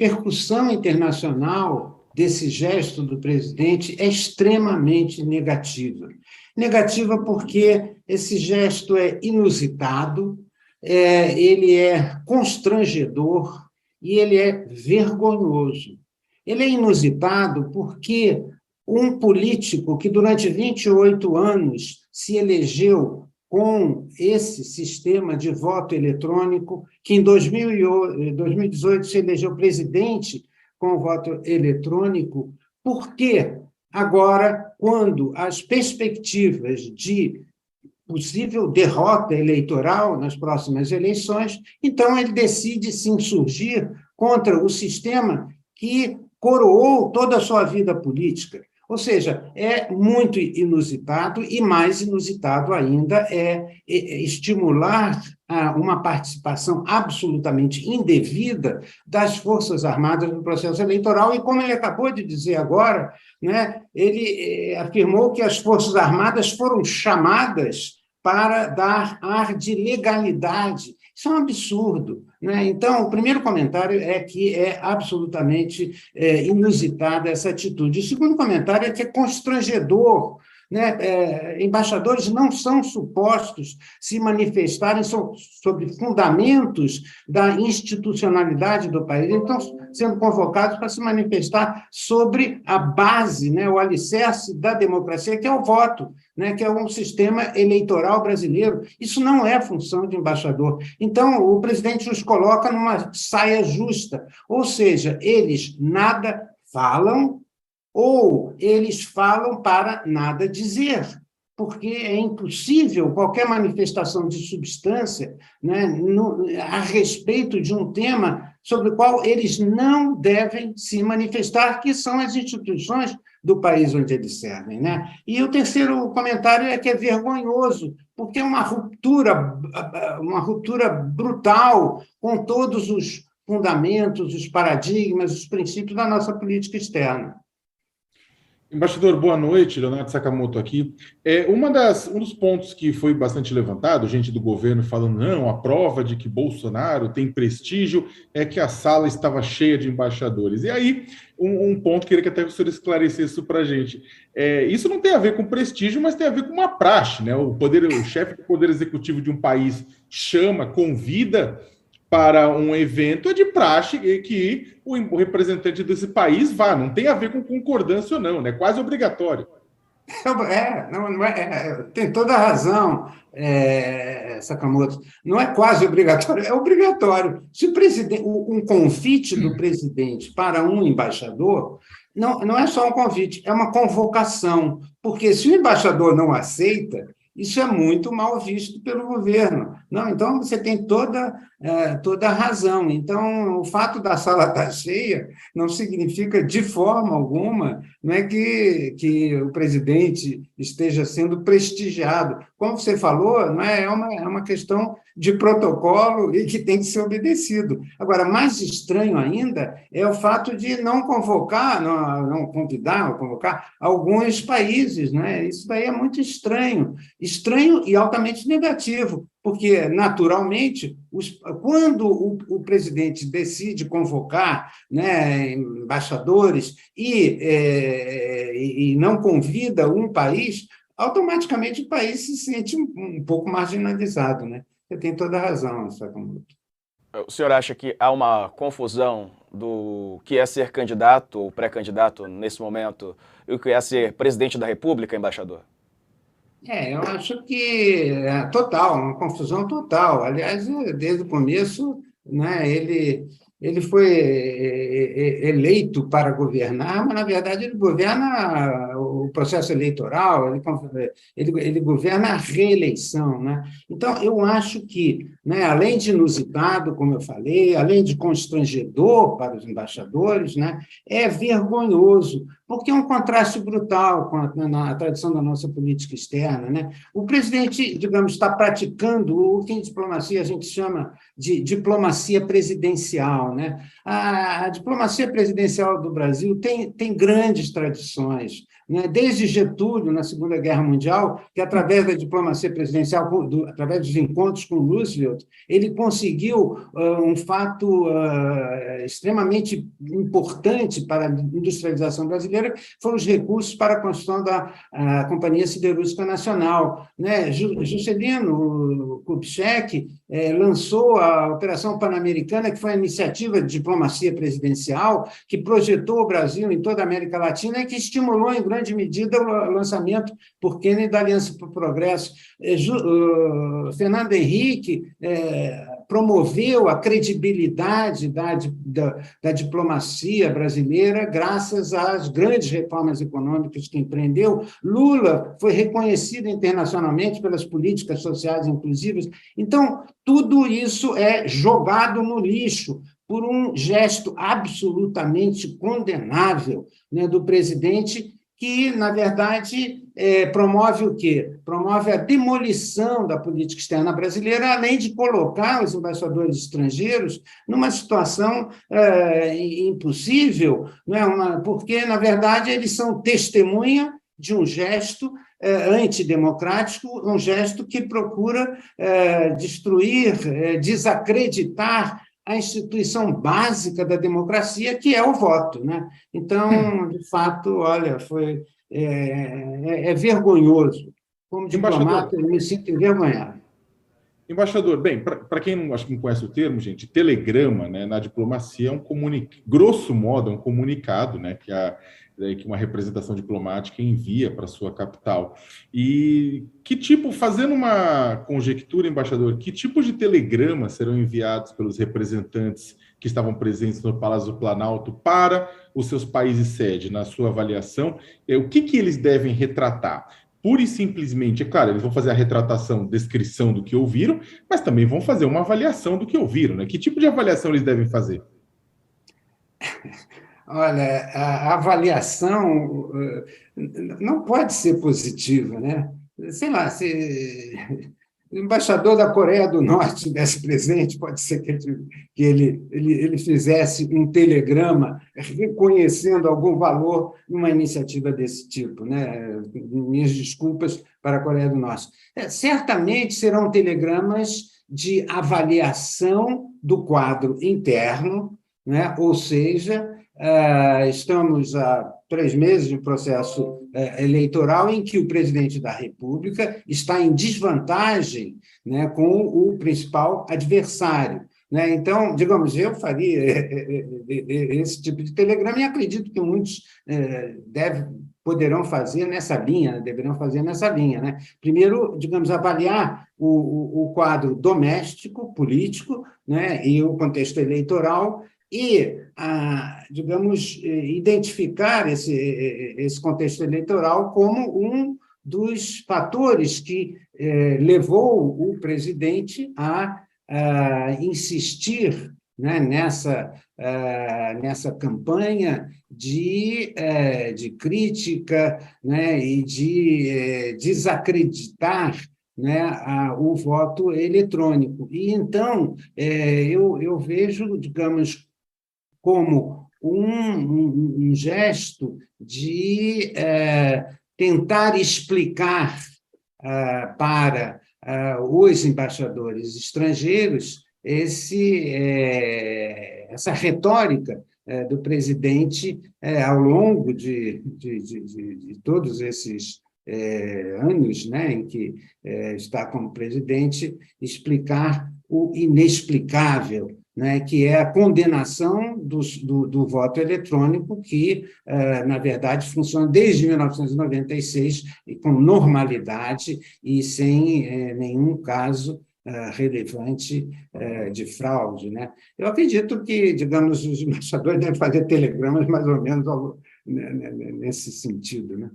repercussão internacional desse gesto do presidente é extremamente negativa. Negativa porque esse gesto é inusitado, ele é constrangedor e ele é vergonhoso. Ele é inusitado porque um político que durante 28 anos se elegeu com esse sistema de voto eletrônico, que em 2018 se elegeu presidente com o voto eletrônico, por que agora, quando as perspectivas de possível derrota eleitoral nas próximas eleições, então ele decide se insurgir contra o sistema que coroou toda a sua vida política. Ou seja, é muito inusitado e mais inusitado ainda é estimular uma participação absolutamente indevida das Forças Armadas no processo eleitoral e, como ele acabou de dizer agora, né, ele afirmou que as Forças Armadas foram chamadas para dar ar de legalidade. Isso é um absurdo, né? Então, o primeiro comentário é que é absolutamente inusitada essa atitude. O segundo comentário é que é constrangedor, né? Embaixadores não são supostos se manifestarem sobre fundamentos da institucionalidade do país, então sendo convocados para se manifestar sobre a base, né, o alicerce da democracia, que é o voto, né, que é um sistema eleitoral brasileiro. Isso não é função de embaixador. Então, o presidente os coloca numa saia justa, ou seja, eles nada falam ou eles falam para nada dizer, porque é impossível qualquer manifestação de substância, né, a respeito de um tema sobre o qual eles não devem se manifestar, que são as instituições do país onde eles servem, né? E o terceiro comentário é que é vergonhoso, porque é uma ruptura brutal com todos os fundamentos, os paradigmas, os princípios da nossa política externa. Embaixador, boa noite, Leonardo Sakamoto aqui. Um dos pontos que foi bastante levantado, gente do governo falando, não, a prova de que Bolsonaro tem prestígio é que a sala estava cheia de embaixadores. E aí, um ponto, queria que até o senhor esclarecesse isso para a gente. Isso não tem a ver com prestígio, mas tem a ver com uma praxe, né? O chefe do Poder Executivo de um país convida para um evento, é de praxe que o representante desse país vá. Não tem a ver com concordância ou não, né? Quase obrigatório. Tem toda a razão, Sakamoto. Não é quase obrigatório, é obrigatório. Se um convite do presidente para um embaixador não é só um convite, é uma convocação, porque se o embaixador não aceita, isso é muito mal visto pelo governo. Não, então, você tem toda a razão. Então, o fato da sala estar cheia não significa, de forma alguma, não é que o presidente esteja sendo prestigiado. Como você falou, não é uma questão de protocolo e que tem que ser obedecido. Agora, mais estranho ainda é o fato de não convocar, não convidar ou convocar alguns países, né? Isso daí é muito estranho e altamente negativo, porque, naturalmente, quando o presidente decide convocar, né, embaixadores e não convida um país, automaticamente o país se sente um pouco marginalizado, né? Você tem toda a razão, Sakamoto. O senhor acha que há uma confusão do que é ser candidato ou pré-candidato nesse momento e o que é ser presidente da República, embaixador? Eu acho que é total, uma confusão total. Aliás, desde o começo, né, ele foi eleito para governar, mas, na verdade, ele governa o processo eleitoral, ele governa a reeleição, né? Então, eu acho que, né, além de inusitado, como eu falei, além de constrangedor para os embaixadores, né, é vergonhoso, porque é um contraste brutal com a tradição da nossa política externa, né? O presidente, digamos, está praticando o que em diplomacia a gente chama de diplomacia presidencial, né? A diplomacia presidencial do Brasil tem grandes tradições, né? Desde Getúlio, na Segunda Guerra Mundial, que através da diplomacia presidencial, através dos encontros com Roosevelt, ele conseguiu um fato extremamente importante para a industrialização brasileira, foram os recursos para a construção da Companhia Siderúrgica Nacional, né? Juscelino Kubitschek lançou a Operação Pan-Americana, que foi a iniciativa de diplomacia presidencial que projetou o Brasil em toda a América Latina e que estimulou, em grande medida, o lançamento por Kennedy da Aliança para o Progresso. Fernando Henrique promoveu a credibilidade da diplomacia brasileira graças às grandes reformas econômicas que empreendeu. Lula foi reconhecido internacionalmente pelas políticas sociais inclusivas. Então, tudo isso é jogado no lixo por um gesto absolutamente condenável, né, do presidente, que, na verdade, promove o quê? Promove a demolição da política externa brasileira, além de colocar os embaixadores estrangeiros numa situação impossível, não é? Porque, na verdade, eles são testemunha de um gesto antidemocrático, um gesto que procura destruir, desacreditar a instituição básica da democracia, que é o voto, né? Então, de fato, olha, é vergonhoso. Como diplomata, eu me sinto envergonhado. Embaixador, bem, para quem acho que não conhece o termo, gente, telegrama, né, na diplomacia é grosso modo, é um comunicado, né, que uma representação diplomática envia para sua capital. E fazendo uma conjectura, embaixador, que tipo de telegramas serão enviados pelos representantes que estavam presentes no Palácio do Planalto para os seus países sede, na sua avaliação? O que eles devem retratar? Pura e simplesmente, é claro, eles vão fazer a retratação, descrição do que ouviram, mas também vão fazer uma avaliação do que ouviram, né? Que tipo de avaliação eles devem fazer? Olha, a avaliação não pode ser positiva, né? Sei lá, se o embaixador da Coreia do Norte estivesse presente, pode ser que ele fizesse um telegrama reconhecendo algum valor numa iniciativa desse tipo, né? Minhas desculpas para a Coreia do Norte. Certamente serão telegramas de avaliação do quadro interno, né? Ou seja, estamos há 3 meses de processo eleitoral em que o presidente da República está em desvantagem, né, com o principal adversário, né? Então, digamos, eu faria esse tipo de telegrama e acredito que muitos poderão fazer nessa linha, deverão fazer nessa linha, né? Primeiro, digamos, avaliar o quadro doméstico, político, né, e o contexto eleitoral, e, digamos, identificar esse contexto eleitoral como um dos fatores que levou o presidente a insistir, né, nessa campanha de crítica, né, e de desacreditar, né, o voto eletrônico. E, então, eu vejo, digamos, como um gesto de tentar explicar para os embaixadores estrangeiros essa retórica do presidente ao longo de todos esses anos, né, em que está como presidente, explicar o inexplicável, né, que é a condenação do voto eletrônico, que, na verdade, funciona desde 1996 com normalidade e sem nenhum caso relevante de fraude, né? Eu acredito que, digamos, os embaixadores devem fazer telegramas mais ou menos nesse sentido, né?